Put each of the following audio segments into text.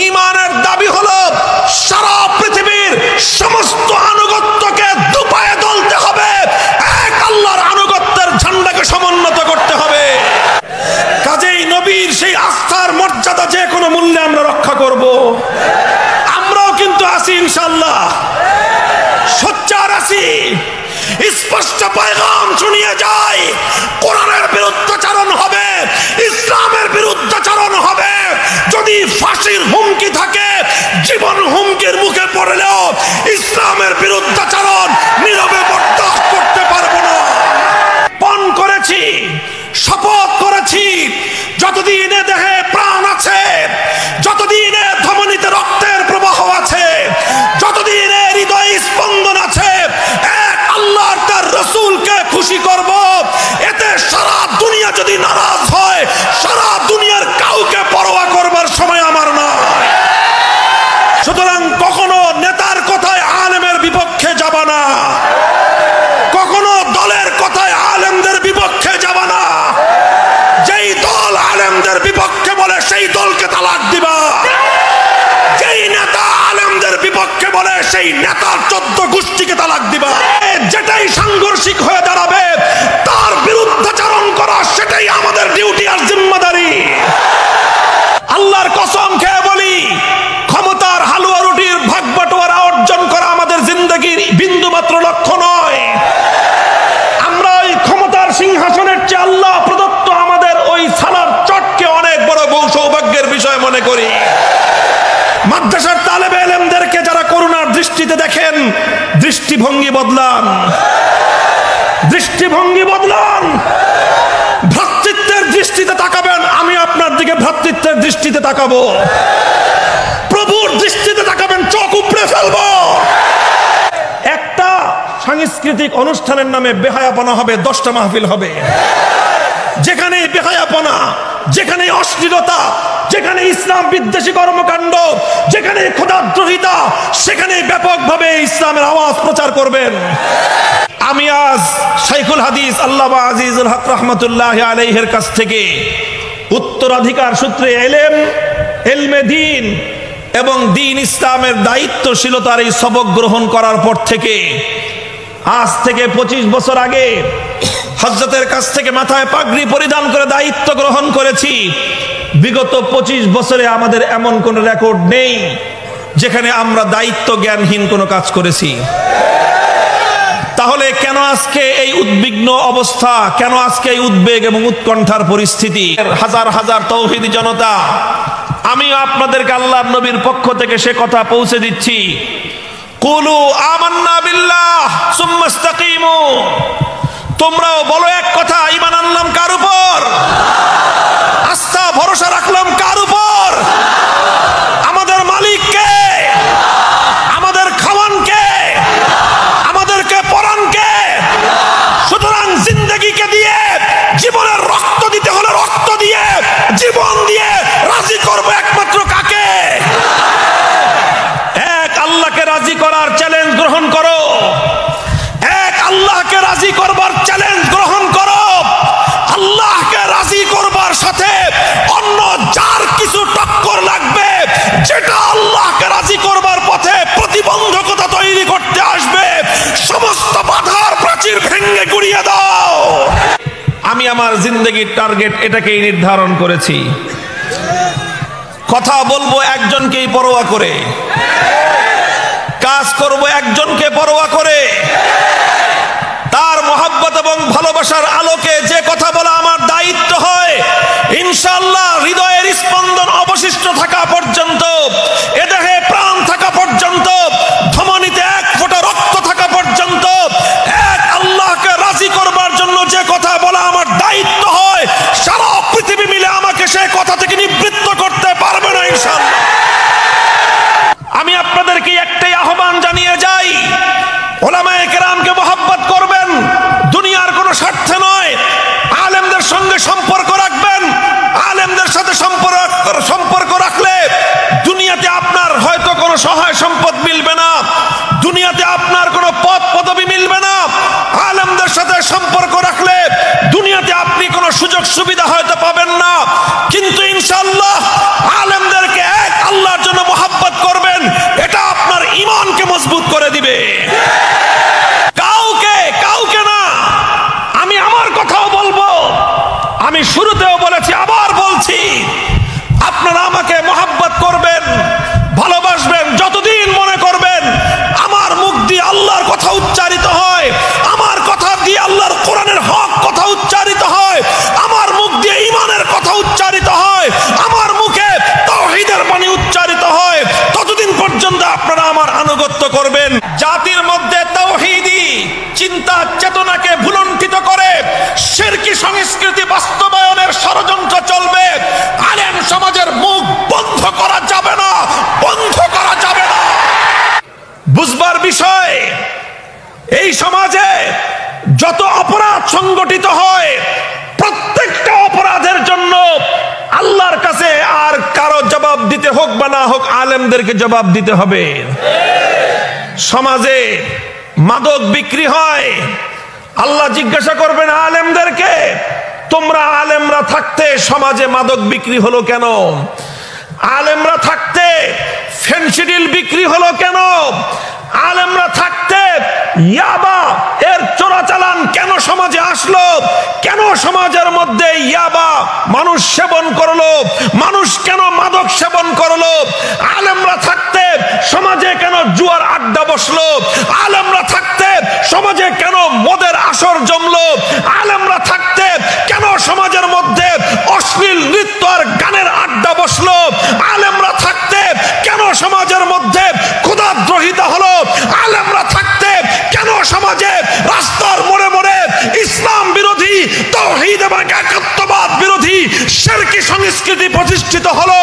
ঈমানের দাবি হলো সারা পৃথিবীর সমস্ত আনুগত্যকে দুপায়ে তুলতে হবে, এক আল্লাহর আনুগত্যের ঝান্ডাকে সমুন্নত করতে হবে। কাজেই নবীর সেই আস্থার মর্যাদা যে কোনো মূল্যে আমরা রক্ষা করব। আমরাও কিন্তু আছি ইনশাআল্লাহ, সোচ্চার আছি। স্পষ্ট পয়গাম শুনিয়ে যায়, কোরআনের বিরুদ্ধাচরণ হবে, ইসলামের বিরুদ্ধাচরণ হবে। যদি ফাঁসির হুমকি থাকে, জীবন হুমকির মুখে পড়লেও ইসলামের বিরুদ্ধাচরণ নীরবে বরদাস্ত করতে পারবো না। পণ করেছি, শপথ করেছি, যতদিনে দেহে প্রাণ আছে, যতদিনে ধমনীতে রক্তের প্রবাহ আছে, যতদিনে হৃদয়ে স্পন্দন আছে, এক আল্লাহ তার রাসূলকে খুশি করব। এতে সারা দুনিয়া যদি নারাজ হয়, সারা দুনিয়ার কাউকে পরোয়া করবার সময় আমার নয়। সুতরাং কখনো নেতার কথায় আলেমের বিপক্ষে যাব না, কখনো দলের কথায় আলেমদের বিপক্ষে যাব না। যেই দল আলেমদের বিপক্ষে বলে সেই দলকে তালাক দিবা, যেই নেতা আলেমদের বিপক্ষে বলে সেই নেতার 14 গোষ্ঠীকে তালাক দিবা। যেটাই সাংঘর্ষিক হয়ে দাঁড়াবে তার বিরুদ্ধাচরণ করা, সেটাই আমাদের ডিউটি আর জিম্মাদারি। আল্লাহর কসম খেয়ে বলি, ক্ষমতার হালুয়া রুটির ভাগ বাটোয়ারা অর্জন করা আমাদের জিন্দেগির বিন্দুমাত্র লক্ষ্য নয়। আমরা ওই ক্ষমতার সিংহাসনের চেয়ে আল্লাহ প্রদত্ত আমাদের ওই সালার চটকে অনেক বড় সৌভাগ্যের বিষয় মনে করি। মাদ্রাসার তালেবে ইলমদেরকে যারা করুণার দৃষ্টিতে দেখেন, দৃষ্টিভঙ্গি বদলান, দৃষ্টিভঙ্গি বদলান। ভ্রাতৃত্বের দৃষ্টিতে তাকাবেন, আমি আপনার দিকে ভ্রাতৃত্বের দৃষ্টিতে তাকাবো। প্রভুর দৃষ্টিতে তাকাবেন, চোখ উপড়ে ফেলবো। একটা সাংস্কৃতিক অনুষ্ঠানের নামে বেহায়াপনা হবে, 10টা মাহফিল হবে। যেখানে বেহায়াপনা, যেখানে অশ্লীলতা, যেখানে ইসলাম বিদ্বেষী কর্মকাণ্ড, যেখানে খোদাদ্রোহিতা, সেখানে ব্যাপকভাবে ইসলামের আওয়াজ প্রচার করবেন। আমি আজ শাইখুল হাদিস আল্লামা আজিজুল হক রহমতুল্লাহ আলাইহির কাছ থেকে উত্তরাধিকার সূত্রে ইলমে দ্বীন এবং দ্বীন ইসলামের দায়িত্বশীলতার এই সবক গ্রহণ করার পর থেকে, আজ থেকে 25 বছর আগে হযরতের কাছ থেকে মাথায় পাগড়ি পরিধান করে দায়িত্ব গ্রহণ করেছি। বিগত 25 বছরে আমাদের এমন কোন রেকর্ড নেই যেখানে আমরা দায়িত্ব জ্ঞানহীন কোনো কাজ করেছি। তাহলে কেন আজকে এই উদ্বিগ্ন অবস্থা, কেন আজকে এই উদ্বেগ এবং উৎকণ্ঠার পরিস্থিতি? হাজার হাজার তৌহিদি জনতা, আমি আপনাদেরকে আল্লাহর নবীর পক্ষ থেকে সে কথা পৌঁছে দিচ্ছি, কুলু আমান্না বিল্লাহ সুম্মা ইসতাকিমু। তোমরাও বলো এক কথা, ঈমান আনলাম কার উপর? আস্থা ভরসা রাখলাম কার উপর? আমাদের মালিক কে? আমাদের খাওয়ান কে? আমাদেরকে পরান কে? সুতরাং জিন্দেগিকে দিয়ে, জীবনের রক্ত দিতে হলে রক্ত দিয়ে, জীবন দিয়ে রাজি করবো একমাত্র কাকে? এক আল্লাহকে রাজি করার চ্যালেঞ্জ গ্রহণ করো, এক আল্লাহকে রাজি করবার চ্যালেঞ্জ গ্রহণ করো। আল্লাহকে রাজি করবার সাথে অন্য যার কিছু টক্কর লাগবে, যেটা আল্লাহকে রাজি করবার পথে প্রতিবন্ধকতা তৈরি করতে আসবে, সমস্ত বাধার প্রাচীর ভেঙে গুড়িয়ে দাও। আমি আমার জিন্দেগির টার্গেট এটাকেই নির্ধারণ করেছি। কথা বলবো একজনকেই পরোয়া করে, কাজ করব একজনকে পরোয়া করে। তার মহব্বত এবং ভালোবাসার আলোকে যে কথা বলা আমার দায়িত্ব হয়, ইনশাআল্লাহ হৃদয়ের স্পন্দন অবশিষ্ট থাকা পর্যন্ত, এ দেহে প্রাণ থাকা পর্যন্ত, ধমনীতে এক ফোঁটা রক্ত থাকা পর্যন্ত, এক আল্লাহকে রাজি করবার জন্য যে কথা বলা আমার দায়িত্ব হয়, সারা পৃথিবী মিলে আমাকে সেই কথা থেকে নিবৃত্ত করতে পারবে না ইনশাআল্লাহ। আমি আপনাদেরকে একটাই আহ্বান জানিয়ে যাই, ওলামায়ে কেরামকে মহব্বত করবেন, দুনিয়ার কোনো স্বার্থে নয়। আলেমদের সঙ্গে সম্পর্ক রাখবেন, আলেমদের সাথে সম্পর্ক রাখলে দুনিয়াতে আপনার হয়তো কোনো সহায় সম্পদ মিলবে না, দুনিয়াতে আপনার কোনো পদ পদবি মিলবে না। আলেমদের সাথে সম্পর্ক রাখলে দুনিয়াতে আপনি কোনো সুযোগ সুবিধা হয়তো পাবেন না, কিন্তু ইনশাআল্লাহ আলেমদেরকে এক আল্লাহর সংগঠিত হয়, প্রত্যেকটা অপরাধের জন্য আল্লাহর কাছে আর কারো জবাব দিতে হোক বা না হোক, আলেমদেরকে জবাব দিতে হবে। সমাজে মাদক বিক্রি হয়, আল্লাহ জিজ্ঞাসা করবেন আলেমদেরকে, তোমরা আলেমরা থাকতে সমাজে মাদক বিক্রি হলো কেন? আলেমরা থাকতে ফেনসিডিল বিক্রি হলো কেন? আলেমরা থাকতে ইয়াবা এর চোরাচালান কেন সমাজে আসলো? কেন সমাজের মধ্যে ইয়াবা মানুষ সেবন করলো? মানুষ কেন মাদক সেবন করলো? আলেমরা থাকতে সমাজে কেন জুয়ার আড্ডা বসলো? আলেমরা থাকতে সমাজে কেন মদের আসর জমলো? আলেমরা থাকতে কেন সমাজের মধ্যে অশ্লীল নৃত্য আর গানের আড্ডা বসলো? আলেমরা থাকতে কেন সমাজের মধ্যে খোদাদ্রোহিতা হলো? আলেমরা থাকতে কেন সমাজে রাস্তার মোড়ে মোড়ে ইসলাম বিরোধী, তাওহীদ এবং একাত্মবাদ বিরোধী শিরকি সংস্কৃতি প্রতিষ্ঠিত হলো?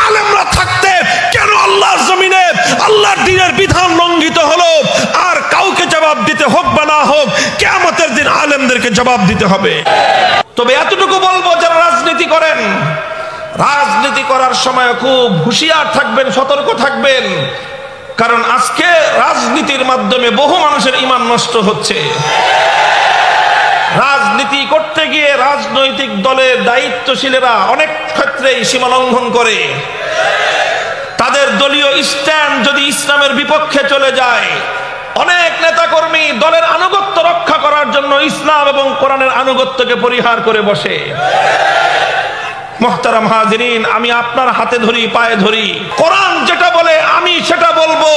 আলেমরা থাকতে কেন আল্লাহর জমিনে আল্লাহর দ্বীনের বিধান লঙ্ঘিত হলো? আর কাউকে জবাব দিতে হোক বা না হোক, কিয়ামতের দিন আলেমদেরকে জবাব দিতে হবে। তবে এতটুকু বলবো, যারা রাজনীতি করেন, রাজনীতি করার সময় খুব হুঁশিয়ার থাকবেন, সতর্ক থাকবেন, কারণ আজকে রাজনীতির মাধ্যমে বহু মানুষের ঈমান নষ্ট হচ্ছে। রাজনীতি করতে গিয়ে রাজনৈতিক দলের দায়িত্বশীলেরা অনেক ক্ষেত্রেই সীমা লঙ্ঘন করে। তাদের দলীয় স্ট্যান্ড যদি ইসলামের বিপক্ষে চলে যায়, অনেক নেতাকর্মী দলের আনুগত্য রক্ষা করার জন্য ইসলাম এবং কোরআনের আনুগত্যকে পরিহার করে বসে। মুহতারাম হাজিরিন, আমি আপনার হাতে ধরি, পায়ে ধরি, কোরআন যেটা বলে আমি সেটা বলবো।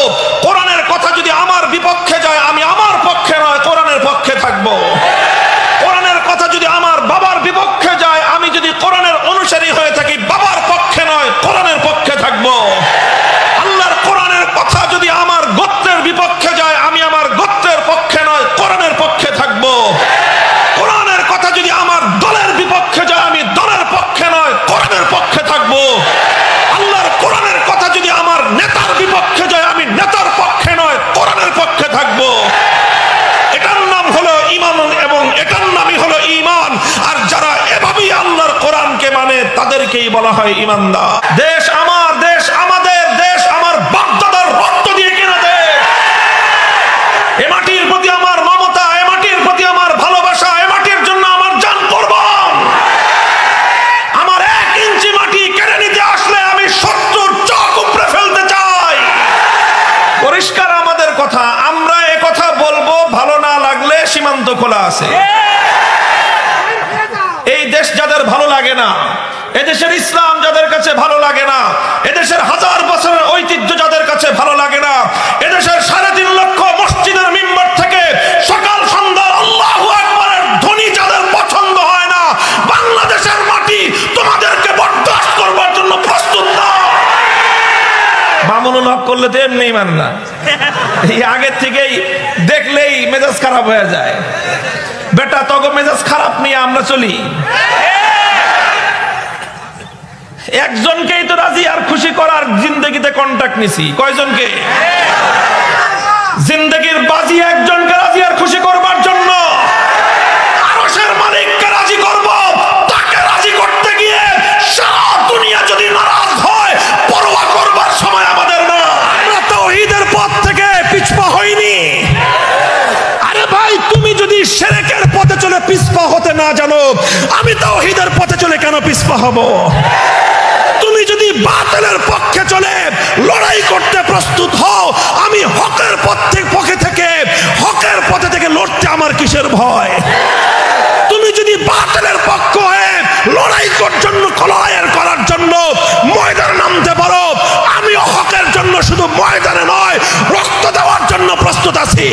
কোরআনের কথা যদি আমার বিপক্ষে যায়, আমি আমার পক্ষে নয়, কোরআনের পক্ষে থাকবো। কোরআনের কথা যদি আমার বাবার বিপক্ষে যায়, আমি যদি কোরআনের অনুসারী হয়ে থাকি, বাবার পক্ষে নয়, কোরআনের পক্ষে থাকবো। আল্লাহর কোরআনের কথা যদি আমার গোত্রের বিপক্ষে যায়, আমি আমার গোত্রের পক্ষে নয়, কোরআনের পক্ষে থাকবো। কোরআনের কথা যদি আমার দলের বিপক্ষে যায়, আমি দলের পক্ষে নয়, কোরআনের পক্ষে থাকবো। আল্লাহর কোরআনের কথা যদি আমার নেতার বিপক্ষে যায়, আমি নেতার পক্ষে নয়, কোরআনের পক্ষে থাকবো। এটার নাম হলো ঈমান এবং এটার নামই হলো ঈমান। আর যারা এভাবেই আল্লাহর কোরআনকে মানে, তাদেরকেই বলা হয় ঈমানদার। দেশ আমার, দেশ আমাদের, দেশ আমার বাপ-দাদার রক্ত দিয়ে কেনা দেশ। এ মাটির প্রতি আমার মমতা, এ মাটির প্রতি আমার ভালোবাসা, এ মাটির জন্য আমার জান কুরবান। আমার 1 ইঞ্চি মাটি কেড়ে নিতে আসলে আমি 70 চোখ উপড়ে ফেলতে চাই। পরিষ্কার আমাদের কথা, আমরা এ কথা বলবো, ভালো না লাগলে সীমান্ত খোলা আছে। এই দেশ যাদের ভালো লাগে না, এদেশের ইসলাম যাদের কাছে ভালো লাগে না, এদেশের 1000 বছরের ঐতিহ্য যাদের কাছে ভালো লাগে না, এদেশের 3.5 লক্ষ মসজিদের মিম্বার থেকে সকাল সন্ধ্যা আল্লাহু আকবারের ধ্বনি যাদের পছন্দ হয় না, বাংলাদেশের মাটি তোমাদেরকে বরদাস্ত করবার জন্য প্রস্তুত না। মামুনুল হক করলে তো এমনি মান না, এই আগের থেকেই দেখলেই মেজাজ খারাপ হয়ে যায়। বেটা, তখন মেজাজ খারাপ নিয়ে আমরা চলি। একজনকেই তো রাজি আর খুশি করার জিন্দগিতে কন্টাক্ট নিছি। কয়জনকে? জিন্দগির বাজি একজনকে রাজি আর খুশি করবার জন্য। আরশের মালিককে রাজি করব, তাকে রাজি করতে গিয়ে সারা দুনিয়া যদি নারাজ হয়, পরোয়া করবার সময় আমাদের না। আমরা তাওহীদের পথ থেকে পিছপা হইনি। আরে ভাই, তুমি যদি শিরকের পথে চলে পিছপা হতে না জানো, আমি তাওহীদের পথে চলে কেন পিছপা হব? তুমি যদি বাতিলের পক্ষে চলে লড়াই করতে প্রস্তুত হও, আমি হকের পথে থেকে লড়তে আমার কিসের ভয়? তুমি যদি বাতিলের পক্ষ হয়ে লড়াই করার জন্য ময়দানে নামতে পারো, আমিও হকের জন্য শুধু ময়দানে নয়, রক্ত দেওয়ার জন্য প্রস্তুত আছি।